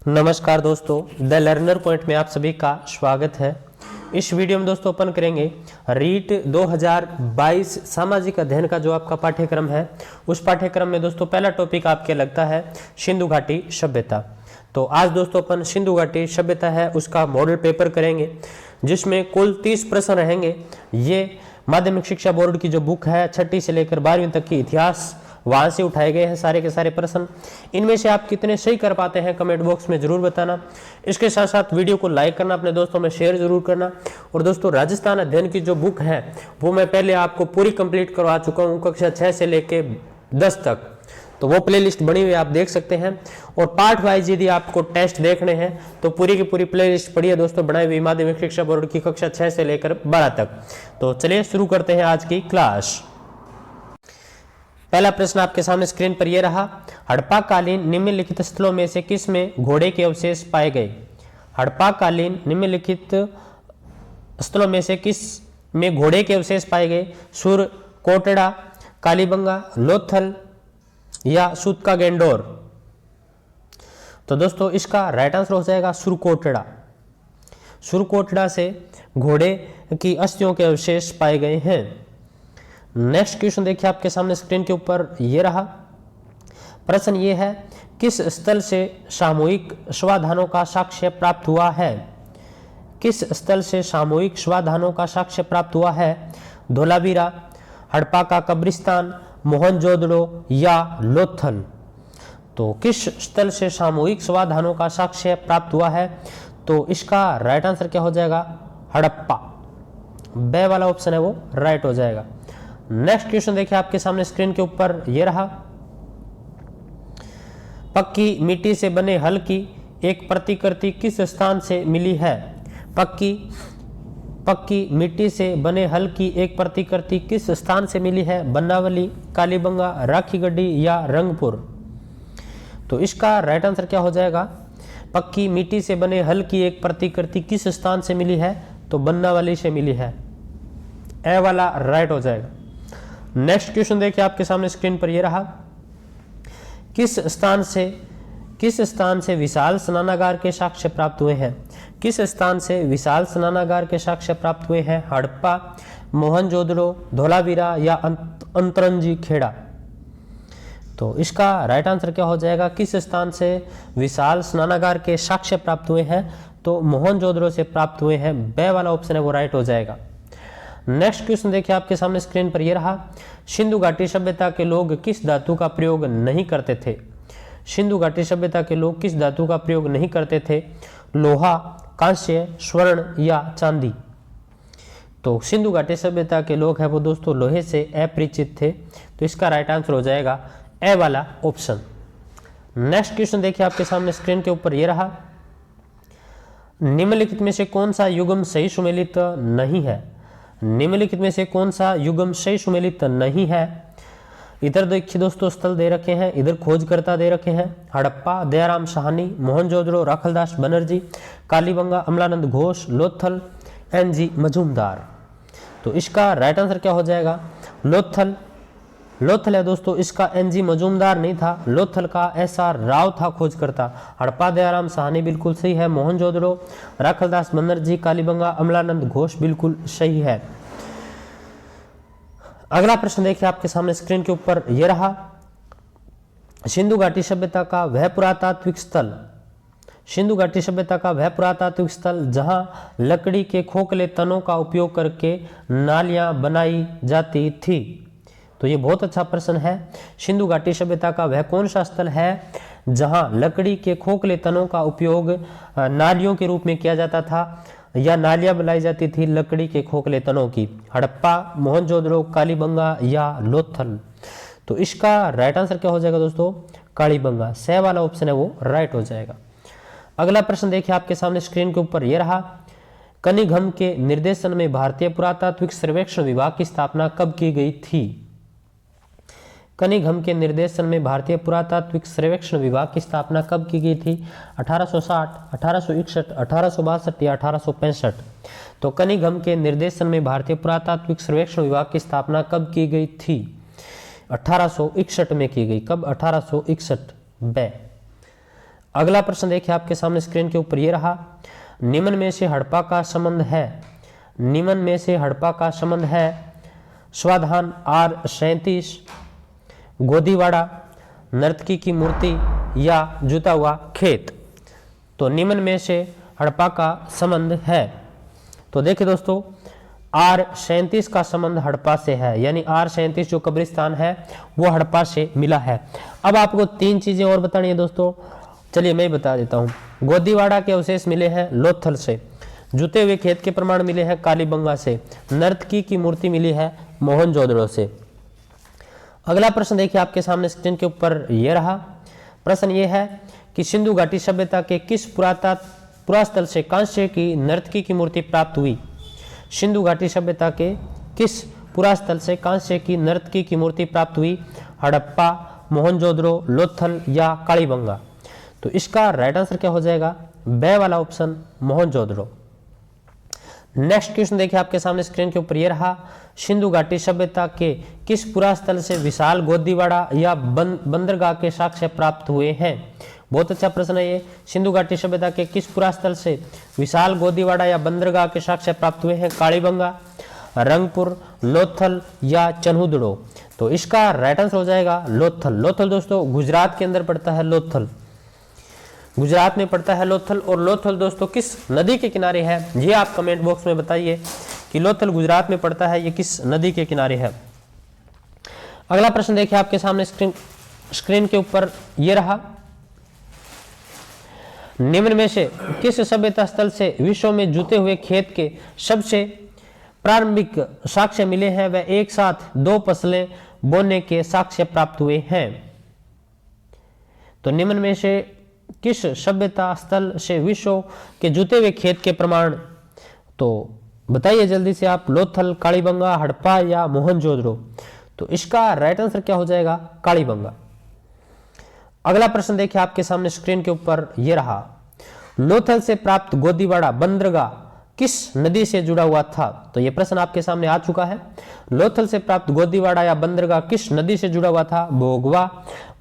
नमस्कार दोस्तों, the learner point में आप सभी का स्वागत है। इस वीडियो में दोस्तों अपन करेंगे रीट 2022 सामाजिक अध्ययन का जो आपका पाठ्यक्रम है, उस पाठ्यक्रम में दोस्तों पहला टॉपिक आपके लगता है सिंधु घाटी सभ्यता। तो आज दोस्तों अपन सिंधु घाटी सभ्यता है उसका मॉडल पेपर करेंगे, जिसमें कुल 30 प्रश्न रहेंगे। ये माध्यमिक शिक्षा बोर्ड की जो बुक है 6वीं से लेकर 12वीं तक की इतिहास, वहां से उठाए गए हैं सारे के सारे प्रश्न। इनमें से आप कितने सही कर पाते हैं कमेंट बॉक्स में जरूर बताना। इसके साथ साथ वीडियो को लाइक करना, अपने दोस्तों में शेयर जरूर करना। और दोस्तों राजस्थान अध्ययन की जो बुक है वो मैं पहले आपको पूरी कंप्लीट करवा चुका हूँ, कक्षा 6 से लेके 10 तक। तो वो प्लेलिस्ट बनी हुई आप देख सकते हैं। और पार्ट वाइज यदि आपको टेस्ट देखने हैं तो पूरी की पूरी प्लेलिस्ट पड़ी है दोस्तों, बनाई हुई माध्यमिक शिक्षा बोर्ड की कक्षा 6 से लेकर 12 तक। तो चलिए शुरू करते हैं आज की क्लास। पहला प्रश्न आपके सामने स्क्रीन पर यह रहा, हड़प्पा कालीन निम्नलिखित स्थलों में से किस में घोड़े के अवशेष पाए गए? हड़प्पा कालीन निम्नलिखित स्थलों में से किस में घोड़े के अवशेष पाए गए? सुर कोटड़ा, कालीबंगा, लोथल या सूतका गेंडोर? तो दोस्तों इसका राइट आंसर हो जाएगा सुरकोटड़ा। सुरकोटड़ा से घोड़े की अस्थियों के अवशेष पाए गए हैं। नेक्स्ट क्वेश्चन देखिए आपके सामने स्क्रीन के ऊपर ये रहा। प्रश्न ये है, किस स्थल से सामूहिक स्वाधानों का साक्ष्य प्राप्त हुआ है? किस स्थल से सामूहिक स्वाधानों का साक्ष्य प्राप्त हुआ है? धोलावीरा, हड़प्पा का कब्रिस्तान, मोहनजोदड़ो या लोथल? तो किस स्थल से सामूहिक स्वाधानों का साक्ष्य प्राप्त हुआ है? तो इसका राइट आंसर क्या हो जाएगा? हड़प्पा। बे वाला ऑप्शन है वो राइट हो जाएगा। नेक्स्ट क्वेश्चन देखिए आपके सामने स्क्रीन के ऊपर यह रहा, पक्की मिट्टी से बने हल की एक प्रतिकृति किस स्थान से मिली है? पक्की मिट्टी से बने हल की एक प्रतिकृति किस स्थान से मिली है? बनावली, कालीबंगा, राखीगढ़ी या रंगपुर? तो इसका राइट आंसर क्या हो जाएगा? पक्की मिट्टी से बने हल की एक प्रतिकृति किस स्थान से मिली है? तो बनावली से मिली है। ए वाला राइट हो जाएगा। नेक्स्ट क्वेश्चन देखिए आपके सामने स्क्रीन पर यह रहा, किस स्थान से विशाल स्नानागार के साक्ष्य प्राप्त हुए हैं? किस स्थान से विशाल स्नानागार के साक्ष्य प्राप्त हुए हैं? हड़प्पा, मोहनजोदड़ो, धोलावीरा या अंतरंजी खेड़ा? तो इसका राइट आंसर क्या हो जाएगा? किस स्थान से विशाल स्नानागार के साक्ष्य प्राप्त हुए हैं? तो मोहनजोदड़ो से प्राप्त हुए हैं। बे वाला ऑप्शन है वो राइट हो जाएगा। नेक्स्ट क्वेश्चन देखिए आपके सामने स्क्रीन पर यह रहा, सिंधु घाटी सभ्यता के लोग किस धातु का प्रयोग नहीं करते थे? सिंधु घाटी सभ्यता के लोग किस धातु का प्रयोग नहीं करते थे? लोहा, कांस्य, स्वर्ण या चांदी? तो सिंधु घाटी सभ्यता के लोग हैं वो दोस्तों लोहे से अपरिचित थे। तो इसका राइट आंसर हो जाएगा ए वाला ऑप्शन। नेक्स्ट क्वेश्चन देखिए आपके सामने स्क्रीन के ऊपर यह रहा, निम्नलिखित में से कौन सा युग्म सही सुमेलित नहीं है? निम्नलिखित में से कौन सा युग्म सही सुमेलित नहीं है? इधर देखिए दोस्तों स्थल दे रखे हैं, इधर खोजकर्ता दे रखे हैं, हड़प्पा दयाराम साहनी, मोहनजोदड़ो राखलदास बनर्जी, कालीबंगा अमलानंद घोष, लोथल एन.जी. मजूमदार? तो इसका राइट आंसर क्या हो जाएगा? लोथल है दोस्तों। इसका एन.जी. मजूमदार नहीं था, लोथल का एस.आर. राव था खोजकर्ता। हड़प्पा दयाराम साहनी बिल्कुल सही है, मोहनजोदड़ो राखलदास बनर्जी, कालीबंगा अमलानंद घोष बिल्कुल सही है। अगला प्रश्न देखिए आपके सामने स्क्रीन के ऊपर यह रहा, सिंधु घाटी सभ्यता का वह पुरातात्विक स्थल, सिंधु घाटी सभ्यता का वह पुरातात्विक स्थल जहां लकड़ी के खोखले तनों का उपयोग करके नालियां बनाई जाती थी? तो ये बहुत अच्छा प्रश्न है। सिंधु घाटी सभ्यता का वह कौन सा स्थल है जहां लकड़ी के खोखले तनों का उपयोग नालियों के रूप में किया जाता था या नालियां बनाई जाती थी लकड़ी के खोखले तनों की? हड़प्पा, मोहनजोदड़ो, कालीबंगा या लोथल? तो इसका राइट आंसर क्या हो जाएगा दोस्तों? कालीबंगा। से वाला ऑप्शन है वो राइट हो जाएगा। अगला प्रश्न देखिए आपके सामने स्क्रीन के ऊपर यह रहा, कनिघम के निर्देशन में भारतीय पुरातात्विक सर्वेक्षण विभाग की स्थापना कब की गई थी? कनिघम के निर्देशन में भारतीय पुरातात्विक सर्वेक्षण विभाग की स्थापना कब की गई थी? 1860, 1861, 1862 या 1865? तो कनिघम के निर्देशन में भारतीय पुरातात्विक सर्वेक्षण विभाग की स्थापना कब की गई थी? 1861 में की गई। कब? 1861 में। अगला प्रश्न देखिए आपके सामने स्क्रीन के ऊपर ये रहा, निम्न में से हड़प्पा का संबंध है, निम्न में से हड़प्पा का संबंध है स्वाधान R37, गोदीवाड़ा, नर्तकी की मूर्ति या जुता हुआ खेत। तो निम्न में से हड़प्पा का संबंध है, तो देखिए दोस्तों R37 का संबंध हड़प्पा से है, यानी R37 जो कब्रिस्तान है वो हड़प्पा से मिला है। अब आपको तीन चीजें और बतानी है दोस्तों, चलिए मैं बता देता हूँ। गोदीवाड़ा के अवशेष मिले हैं लोथल से, जुते हुए खेत के प्रमाण मिले हैं कालीबंगा से, नर्तकी की मूर्ति मिली है मोहनजोदड़ो से। अगला प्रश्न देखिए आपके सामने स्क्रीन के ऊपर यह रहा, प्रश्न ये है कि सिंधु घाटी सभ्यता के किस पुरास्थल से कांस्य की नर्तकी की मूर्ति प्राप्त हुई। सिंधु घाटी सभ्यता के किस पुरास्थल से कांस्य की नर्तकी की मूर्ति प्राप्त हुई, हड़प्पा, मोहनजोदड़ो, लोथल या कालीबंगा। तो इसका राइट आंसर क्या हो जाएगा, बे वाला ऑप्शन मोहनजोदड़ो। नेक्स्ट क्वेश्चन देखिए आपके सामने स्क्रीन के ऊपर ये रहा, सिंधु घाटी सभ्यता के किस पुरास्थल से विशाल गोदीवाड़ा या बंदरगाह के साक्ष्य प्राप्त हुए हैं। बहुत अच्छा प्रश्न है ये, सिंधु घाटी सभ्यता के किस पुरास्थल से विशाल गोदीवाड़ा या बंदरगाह के साक्ष्य प्राप्त हुए हैं, कालीबंगा, रंगपुर, लोथल या चन्हुदड़ो। तो इसका राइट आंसर हो जाएगा लोथल। लोथल दोस्तों गुजरात के अंदर पड़ता है, लोथल गुजरात में पड़ता है लोथल। और लोथल दोस्तों किस नदी के किनारे है, ये आप कमेंट बॉक्स में बताइए कि लोथल गुजरात में पड़ता है, ये किस नदी के किनारे है। अगला प्रश्न देखिए आपके सामने स्क्रीन के ऊपर ये रहा, निम्न में से किस सभ्यता स्थल से विश्व में जुते हुए खेत के सबसे प्रारंभिक साक्ष्य मिले हैं व एक साथ दो फसलें बोने के साक्ष्य प्राप्त हुए हैं। तो निम्न में से किस सभ्यता स्थल से विश्व के जुते हुए खेत के प्रमाण, तो बताइए जल्दी से आप, लोथल, कालीबंगा, हड़प्पा या मोहनजोदड़ो। तो इसका राइट आंसर क्या हो जाएगा, कालीबंगा। अगला प्रश्न देखिए आपके सामने स्क्रीन के ऊपर यह रहा, लोथल से प्राप्त गोदीवाड़ा बंदरगाह किस नदी से जुड़ा हुआ था। तो यह प्रश्न आपके सामने आ चुका है, लोथल से प्राप्त गोदीवाड़ा या बंदरगाह किस नदी से जुड़ा हुआ था, भोगवा,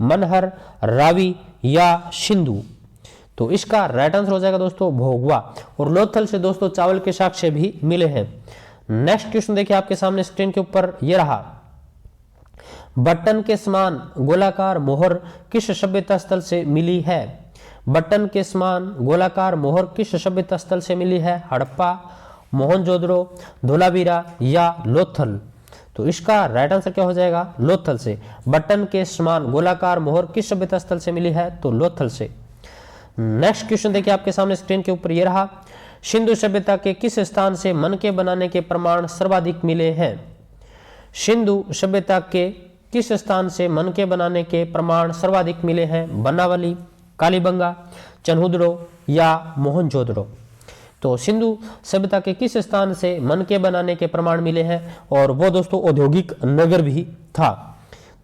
मनहर, रावी या सिंधु। तो इसका राइट आंसर हो जाएगा दोस्तों भोगवा। और लोथल से दोस्तों चावल के साक्ष्य भी मिले हैं। नेक्स्ट क्वेश्चन देखिए आपके सामने स्क्रीन के ऊपर यह रहा, बटन के समान गोलाकार मोहर किस सभ्यता स्थल से मिली है। बटन के समान गोलाकार मोहर किस सभ्यता स्थल से मिली है, हड़प्पा, मोहनजोदड़ो, धोलावीरा या लोथल। तो इसका राइट आंसर क्या हो जाएगा, लोथल से। बटन के समान गोलाकार मोहर किस सभ्यता स्थल से मिली है, तो लोथल से। नेक्स्ट क्वेश्चन देखिए आपके सामने स्क्रीन के ऊपर यह रहा, सिंधु सभ्यता के किस स्थान से मनके बनाने के प्रमाण सर्वाधिक मिले हैं। सिंधु सभ्यता के किस स्थान से मनके बनाने के प्रमाण सर्वाधिक मिले हैं, बनावली, कालीबंगा, चन्हुदड़ो या मोहनजोदड़ो। तो सिंधु सभ्यता के किस स्थान से मनके बनाने के प्रमाण मिले हैं, और वो दोस्तों औद्योगिक नगर भी था।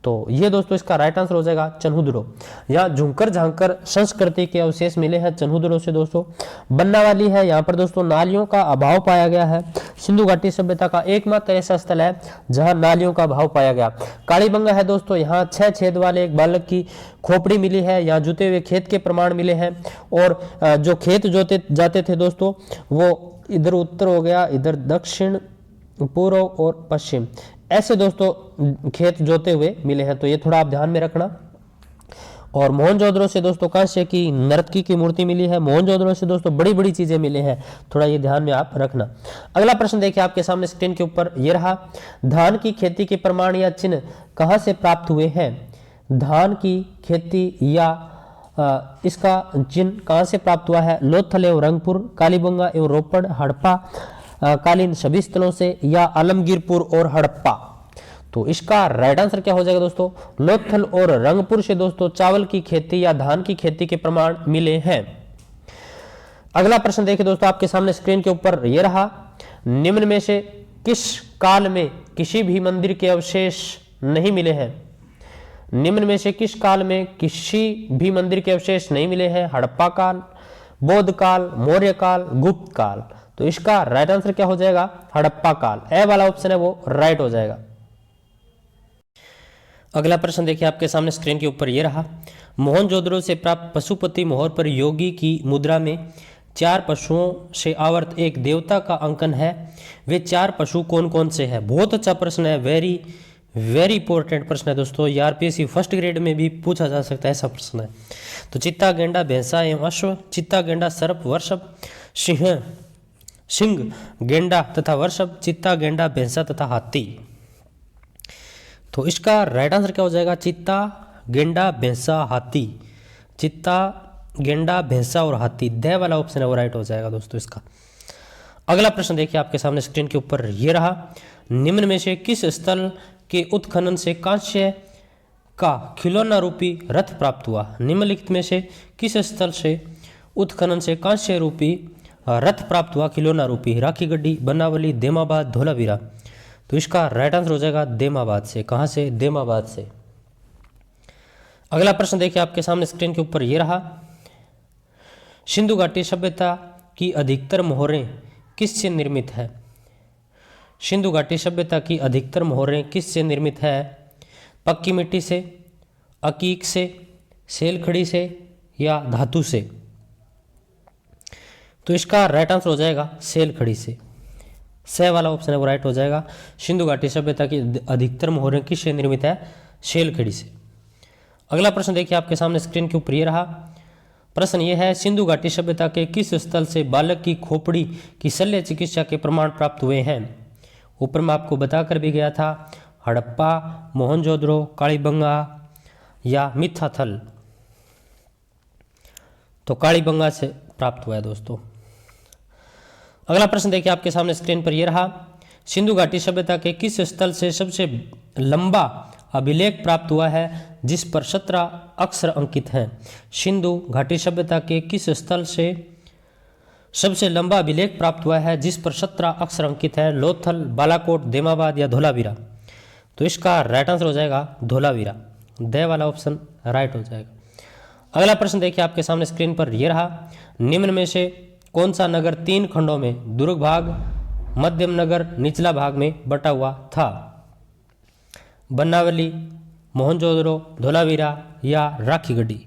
तो ये दोस्तों इसका राइट आंसर हो जाएगा चन्हुदड़ो। यहाँ झुंकर झांकर संस्कृति के अवशेष मिले हैं चन्हुदड़ो से दोस्तों। बनावली है, यहाँ पर दोस्तों नालियों का अभाव पाया गया है। सिंधु घाटी सभ्यता का एकमात्र ऐसा स्थल है जहाँ नालियों का अभाव पाया गया। कालीबंगा है दोस्तों, यहाँ 6 छेद वाले एक बालक की खोपड़ी मिली है, यहाँ जुते हुए खेत के प्रमाण मिले हैं। और जो खेत जोते जाते थे दोस्तों वो इधर उत्तर हो गया, इधर दक्षिण, पूर्व और पश्चिम, ऐसे दोस्तों खेत जोते हुए मिले हैं। तो ये थोड़ा आप ध्यान में रखना। और मोहनजोदड़ो से दोस्तों कांस्य की नर्तकी की मूर्ति मिली है। मोहनजोदड़ो से दोस्तों बड़ी बड़ी चीजें मिली हैं, थोड़ा ये ध्यान में आप रखना। अगला प्रश्न देखिए आपके सामने स्क्रीन के ऊपर ये रहा, धान की खेती के प्रमाण या चिन्ह कहाँ से प्राप्त हुए हैं। धान की खेती या इसका चिन्ह कहाँ से प्राप्त हुआ है, लोथल एवं रंगपुर, कालीबंगा एवं रोपड़, हड़प्पा कालीन सभी स्थलों से, या आलमगीरपुर और हड़प्पा। तो इसका राइट आंसर क्या हो जाएगा दोस्तों, लोथल और रंगपुर से दोस्तों चावल की खेती या धान की खेती के प्रमाण मिले हैं। अगला प्रश्न देखिए दोस्तों आपके सामने स्क्रीन के ऊपर यह रहा, निम्न में से किस काल में किसी भी मंदिर के अवशेष नहीं मिले हैं। निम्न में से किस काल में किसी भी मंदिर के अवशेष नहीं मिले हैं, हड़प्पा काल, बौद्ध काल, मौर्य काल, गुप्त काल। तो इसका राइट आंसर क्या हो जाएगा, हड़प्पा काल। ए वाला ऑप्शन है वो राइट हो जाएगा। अगला प्रश्न देखिए आपके सामने स्क्रीन के ऊपर ये रहा, मोहनजोदड़ो से प्राप्त पशुपति मोहर पर योगी की मुद्रा में 4 पशुओं से आवर्त एक देवता का अंकन है। वे 4 पशु कौन कौन से हैं? बहुत अच्छा प्रश्न है, वेरी वेरी इंपॉर्टेंट प्रश्न है दोस्तों। ये आरपीएससी फर्स्ट ग्रेड में भी पूछा जा सकता है, ऐसा प्रश्न है। तो चित्ता, गेंडा, भैंसा एवं अश्व। चित्ता, गेंडा, सर्प, वृषभ, सिंह, गेंडा तथा वृषभ। चित्ता, गेंडा, भैंसा तथा हाथी। तो इसका राइट आंसर क्या हो जाएगा? चित्ता, गेंडा, भैंसा, हाथी। चित्ता, गेंडा, भैंसा और हाथी, द वाला ऑप्शन है वो राइट हो जाएगा दोस्तों इसका। अगला प्रश्न देखिए आपके सामने स्क्रीन के ऊपर ये रहा। निम्न में से किस स्थल के उत्खनन से कांस्य का खिलौना रूपी रथ प्राप्त हुआ? निम्नलिखित में से किस स्थल से उत्खनन से कांस्य रूपी रथ प्राप्त हुआ खिलौना रूपी? राखी गड्डी, बनावली, देमाबाद, धोलावीरा। तो इसका राइट आंसर हो जाएगा देमाबाद से। कहाँ से? देमाबाद से। अगला प्रश्न देखिए आपके सामने स्क्रीन के ऊपर ये रहा। सिंधु घाटी सभ्यता की अधिकतर मोहरें किससे निर्मित है? सिंधु घाटी सभ्यता की अधिकतर मोहरें किससे निर्मित है? पक्की मिट्टी से, अकीक से, सेलखड़ी से या धातु से? तो इसका राइट आंसर हो जाएगा सेलखड़ी से। स वाला ऑप्शन है वो राइट हो जाएगा। सिंधु घाटी सभ्यता की अधिकतर मोहरें किससे निर्मित है? सेलखड़ी से। अगला प्रश्न देखिए आपके सामने स्क्रीन के ऊपर ये रहा। प्रश्न ये है, सिंधु घाटी सभ्यता के किस स्थल से बालक की खोपड़ी की शल्य चिकित्सा के प्रमाण प्राप्त हुए हैं? ऊपर मैं आपको बताकर भी गया था, हड़प्पा, मोहनजोदड़ो, कालीबंगा या मिथाथल। तो कालीबंगा से प्राप्त हुआ है दोस्तों। अगला प्रश्न देखिए आपके सामने स्क्रीन पर यह रहा। सिंधु घाटी सभ्यता के किस स्थल से सबसे लंबा अभिलेख प्राप्त हुआ है जिस पर 17 अक्षर अंकित हैं? सिंधु घाटी सभ्यता के किस स्थल से सबसे लंबा अभिलेख प्राप्त हुआ है जिस पर 17 अक्षर अंकित है? लोथल, बालाकोट, देमाबाद या धोलावीरा? तो इसका राइट आंसर हो जाएगा धोलावीरा। द वाला ऑप्शन राइट हो जाएगा। अगला प्रश्न देखिए आपके सामने स्क्रीन पर यह रहा। निम्न में से कौन सा नगर 3 खंडों में दुर्ग भाग, मध्यम नगर, निचला भाग में बटा हुआ था? बनावली, मोहनजोदड़ो, धोलावीरा या राखी गढ़ी?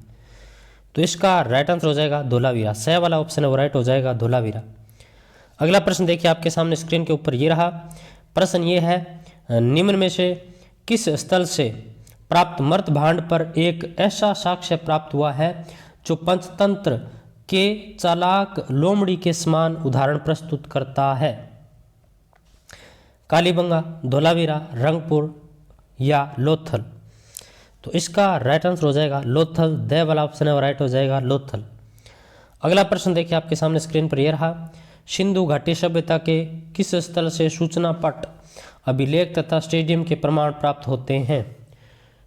तो इसका राइट आंसर हो जाएगा धोलावीरा। स वाला ऑप्शन है वो राइट हो जाएगा धोलावीरा। अगला प्रश्न देखिए आपके सामने स्क्रीन के ऊपर ये रहा। प्रश्न ये है, निम्न में से किस स्थल से प्राप्त मर्त भांड पर एक ऐसा साक्ष्य प्राप्त हुआ है जो पंचतंत्र के चालाक लोमड़ी के समान उदाहरण प्रस्तुत करता है? कालीबंगा, धोलावीरा, रंगपुर या लोथल? तो इसका राइट आंसर हो जाएगा लोथल। द वाला ऑप्शन है वो राइट हो जाएगा लोथल। अगला प्रश्न देखिए आपके सामने स्क्रीन पर यह रहा। सिंधु घाटी सभ्यता के किस स्थल से सूचना पट, अभिलेख तथा स्टेडियम के प्रमाण प्राप्त होते हैं?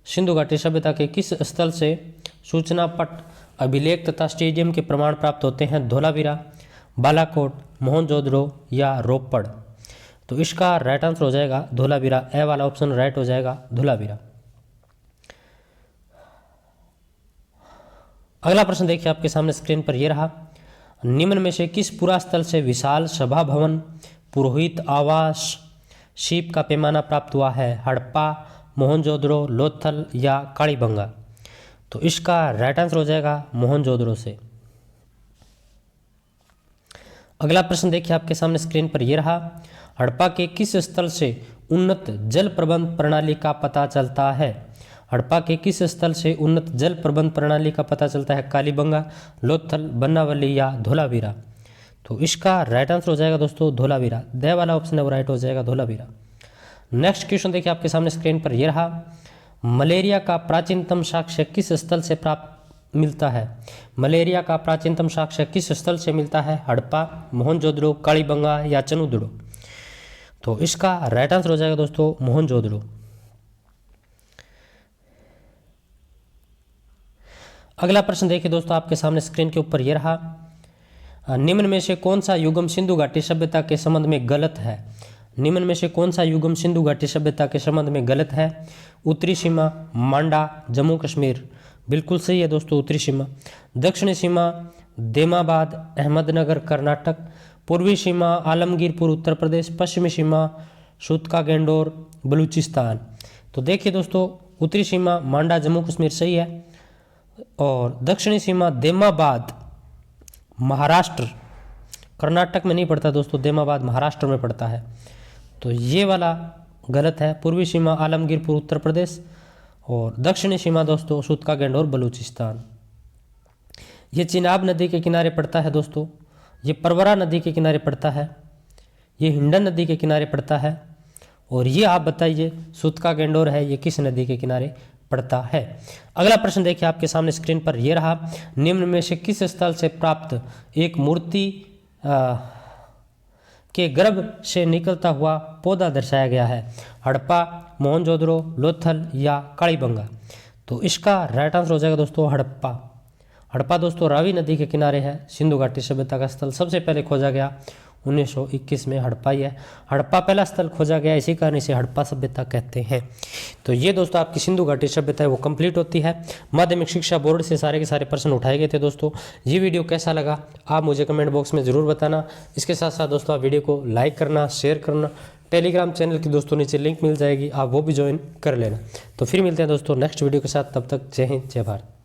सिंधु घाटी सभ्यता के किस स्थल से सूचना पट, अभिलेख तथा स्टेडियम के प्रमाण प्राप्त होते हैं? धोलावीरा, बालाकोट, मोहनजोदड़ो या रोपड़? तो इसका राइट आंसर हो जाएगा धोलावीरा। ए वाला ऑप्शन राइट हो जाएगा धोलावीरा। अगला प्रश्न देखिए आपके सामने स्क्रीन पर यह रहा। निम्न में से किस पुरा स्थल से विशाल सभा भवन, पुरोहित आवास, शीप का पैमाना प्राप्त हुआ है? हड़प्पा, मोहनजोदड़ो, लोथल या कालीबंगा? तो इसका राइट आंसर हो जाएगा मोहनजोदड़ो से। अगला प्रश्न देखिए आपके सामने स्क्रीन पर यह रहा। हड़प्पा के किस स्थल से उन्नत जल प्रबंध प्रणाली का पता चलता है? हड़प्पा के किस स्थल से उन्नत जल प्रबंध प्रणाली का पता चलता है? कालीबंगा, लोथल, बनावली या धोलावीरा? तो इसका राइट आंसर हो जाएगा दोस्तों धोलावीरा। द वाला ऑप्शन है वो राइट हो जाएगा धोलावीरा। नेक्स्ट क्वेश्चन देखिए आपके सामने स्क्रीन पर यह रहा। मलेरिया का प्राचीनतम साक्ष्य किस स्थल से प्राप्त मिलता है? मलेरिया का प्राचीनतम साक्ष्य किस स्थल से मिलता है? हड़प्पा, मोहनजोदड़ो, कालीबंगा या चनुदड़ो? तो इसका राइट आंसर हो जाएगा दोस्तों मोहनजोदड़ो। अगला प्रश्न देखिए दोस्तों आपके सामने स्क्रीन के ऊपर यह रहा। निम्न में से कौन सा युगम सिंधु घाटी सभ्यता के संबंध में गलत है? निम्न में से कौन सा युगम सिंधु घाटी सभ्यता के संबंध में गलत है? उत्तरी सीमा मांडा, जम्मू कश्मीर? बिल्कुल सही है दोस्तों, उत्तरी सीमा। दक्षिणी सीमा देमाबाद, अहमदनगर, कर्नाटक? पूर्वी सीमा आलमगीरपुर, उत्तर प्रदेश? पश्चिमी सीमा सूतका गैंडोर, बलूचिस्तान? तो देखिए दोस्तों, उत्तरी सीमा मांडा, जम्मू कश्मीर सही है। और दक्षिणी सीमा देमाबाद महाराष्ट्र, कर्नाटक में नहीं पड़ता दोस्तों, देमाबाद महाराष्ट्र में पड़ता है, तो ये वाला गलत है। पूर्वी सीमा आलमगीरपुर उत्तर प्रदेश और दक्षिणी सीमा दोस्तों सूतका गैंडोर बलूचिस्तान। ये चिनाब नदी के किनारे पड़ता है दोस्तों, ये परवरा नदी के किनारे पड़ता है, ये हिंडन नदी के किनारे पड़ता है, और ये आप बताइए सूतका गैंडोर है ये किस नदी के किनारे पड़ता है। अगला प्रश्न देखिए आपके सामने स्क्रीन पर, ये रहा, निम्न में से किस स्थल से प्राप्त एक मूर्ति के गर्भ से निकलता हुआ पौधा दर्शाया गया है? हड़प्पा, मोहनजोदड़ो, लोथल या कालीबंगा। तो इसका राइट आंसर हो जाएगा दोस्तों हड़प्पा। हड़प्पा दोस्तों रावी नदी के किनारे है, सिंधु घाटी सभ्यता का स्थल सबसे पहले खोजा गया 1921 में हड़प्पा ही है। हड़प्पा पहला स्थल खोजा गया, इसी कारण इसे हड़प्पा सभ्यता कहते हैं। तो ये दोस्तों आपकी सिंधु घाटी सभ्यता है वो कंप्लीट होती है। माध्यमिक शिक्षा बोर्ड से सारे के सारे प्रश्न उठाए गए थे दोस्तों। ये वीडियो कैसा लगा आप मुझे कमेंट बॉक्स में ज़रूर बताना। इसके साथ साथ दोस्तों आप वीडियो को लाइक करना, शेयर करना, टेलीग्राम चैनल की दोस्तों नीचे लिंक मिल जाएगी, आप वो भी ज्वाइन कर लेना। तो फिर मिलते हैं दोस्तों नेक्स्ट वीडियो के साथ, तब तक जय हिंद जय भारत।